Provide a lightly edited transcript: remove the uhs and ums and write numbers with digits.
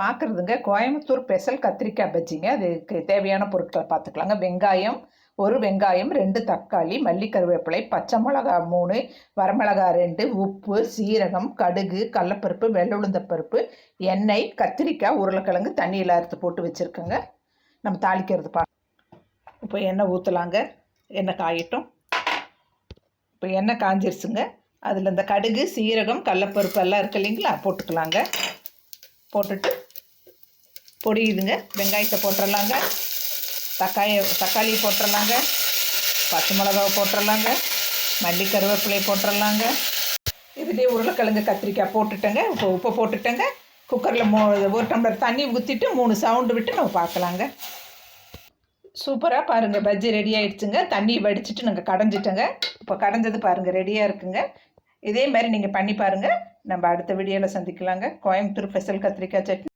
பார்க்குறதுங்க Coimbatore special கத்திரிக்காய் பஜ்ஜிங்க. அதுக்கு தேவையான பொருட்களை பார்த்துக்கலாங்க. வெங்காயம், ஒரு வெங்காயம், 2 தக்காளி, மல்லி கருவேப்பிலை, பச்சை மிளகா 3, வரமிளகா 2, உப்பு, சீரகம், கடுகு, கடலப்பருப்பு, வெள்ளுளுந்தப்பருப்பு, எண்ணெய், கத்திரிக்காய், உருளைக்கிழங்கு தண்ணியில் அறுத்து போட்டு வச்சுருக்கோங்க. நம்ம தாளிக்கிறது இப்போ எண்ணெய் ஊற்றலாங்க. எண்ணெய் காயட்டும். இப்போ எண்ணெய் காஞ்சிருச்சுங்க. அதில் இந்த கடுகு, சீரகம், கடலப்பருப்பு எல்லாம் இருக்கு இல்லைங்களா, போட்டுக்கலாங்க. போட்டுட்டு பொடியுதுங்க. வெங்காயத்தை போட்டுடலாங்க. தக்காளியை போட்டுடலாங்க. பச்சை மிளகாவை போட்டுடலாங்க. மல்லி கருவேப்பிலையை போட்டுடலாங்க. இதுலேயே உருளைக்கிழங்கு கத்திரிக்காய் போட்டுட்டேங்க. இப்போ உப்பை போட்டுட்டேங்க. குக்கரில் 1 டம்ளர் தண்ணி ஊற்றிட்டு 3 சவுண்டு விட்டு நம்ம பார்க்கலாங்க. சூப்பராக பாருங்கள், பஜ்ஜி ரெடி ஆகிடுச்சுங்க. தண்ணி வடிச்சிட்டு நாங்கள் கடைஞ்சிட்டோங்க. இப்போ கடைஞ்சது பாருங்கள், ரெடியாக இருக்குங்க. இதே மாதிரி நீங்கள் பண்ணி பாருங்கள். நம்ம அடுத்த வீடியோவில் சந்திக்கலாங்க. கோயம்புத்தூர் ஸ்பெஷல் கத்திரிக்காய் சட்னி.